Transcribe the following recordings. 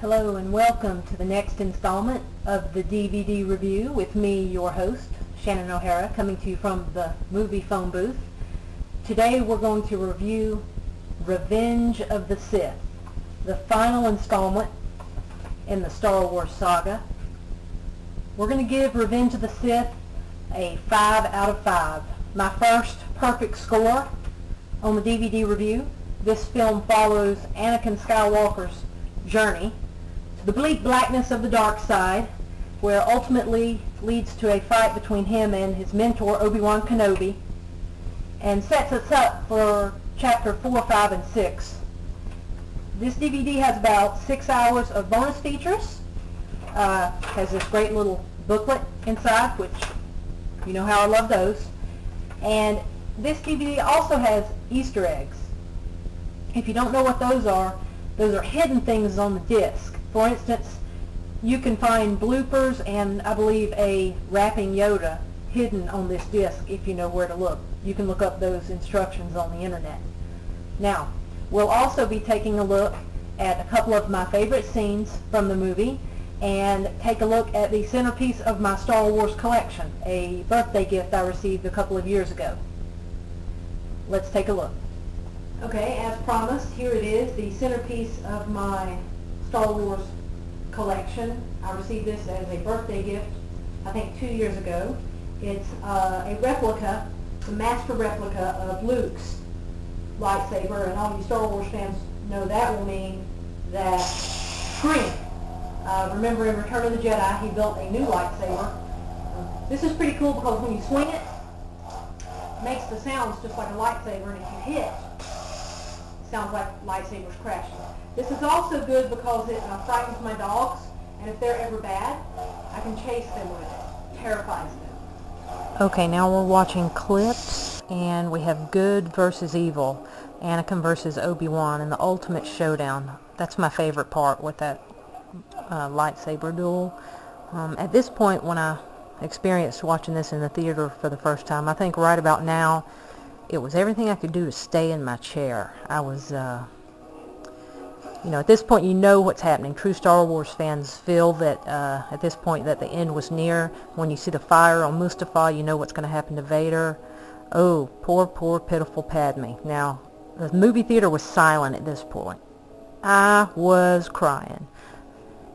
Hello and welcome to the next installment of the DVD review with me, your host, Shannon O'Hara, coming to you from the movie phone booth. Today we're going to review Revenge of the Sith, the final installment in the Star Wars saga. We're going to give Revenge of the Sith a 5 out of 5. My first perfect score on the DVD review. This film follows Anakin Skywalker's journey to the bleak blackness of the dark side, where ultimately leads to a fight between him and his mentor, Obi-Wan Kenobi, and sets us up for Chapter 4, 5, and 6. This DVD has about 6 hours of bonus features. Has this great little booklet inside, which you know how I love those. And this DVD also has Easter eggs. If you don't know what those are hidden things on the disc. For instance, you can find bloopers and I believe a rapping Yoda hidden on this disc if you know where to look. You can look up those instructions on the internet. Now, we'll also be taking a look at a couple of my favorite scenes from the movie and take a look at the centerpiece of my Star Wars collection, a birthday gift I received a couple of years ago. Let's take a look. Okay, as promised, here it is, the centerpiece of my Star Wars collection. I received this as a birthday gift, I think 2 years ago. It's a replica, a master replica of Luke's lightsaber, and all you Star Wars fans know that will mean that Shrink. Remember in Return of the Jedi, he built a new lightsaber. This is pretty cool because when you swing it, it makes the sounds just like a lightsaber, and if you hit, it sounds like lightsabers crashing. This is also good because it frightens my dogs, and if they're ever bad, I can chase them with it. Terrifies them. Okay, now we're watching clips, and we have good versus evil. Anakin versus Obi-Wan in the ultimate showdown. That's my favorite part with that lightsaber duel. At this point, when I experienced watching this in the theater for the first time, I think right about now, it was everything I could do to stay in my chair. I was, at this point you know what's happening. True Star Wars fans feel that at this point that the end was near. When you see the fire on Mustafar, you know what's going to happen to Vader. Oh, poor, pitiful Padme. Now, the movie theater was silent at this point. I was crying.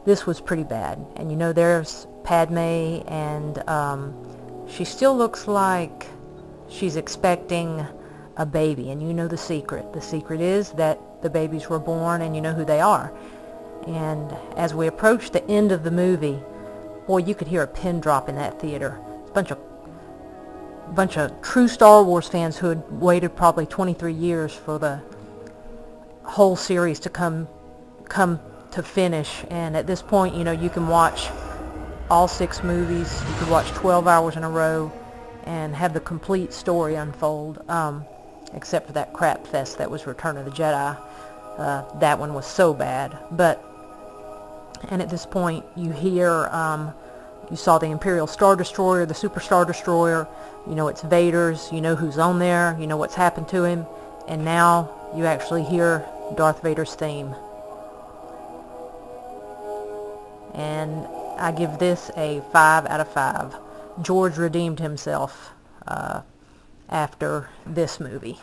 This was pretty bad. And you know, there's Padme, and she still looks like she's expecting a baby, and you know the secret. The secret is that the babies were born, and you know who they are. And as we approach the end of the movie, boy, you could hear a pin drop in that theater. It's a bunch of true Star Wars fans who had waited probably 23 years for the whole series to come to finish. And at this point, you know, you can watch all 6 movies. You could watch 12 hours in a row and have the complete story unfold, except for that crap fest that was Return of the Jedi. That one was so bad. And at this point, you hear, you saw the Imperial Star Destroyer, the Super Star Destroyer. You know it's Vader's. You know who's on there. You know what's happened to him. And now you actually hear Darth Vader's theme. And I give this a 5 out of 5. George redeemed himself after this movie.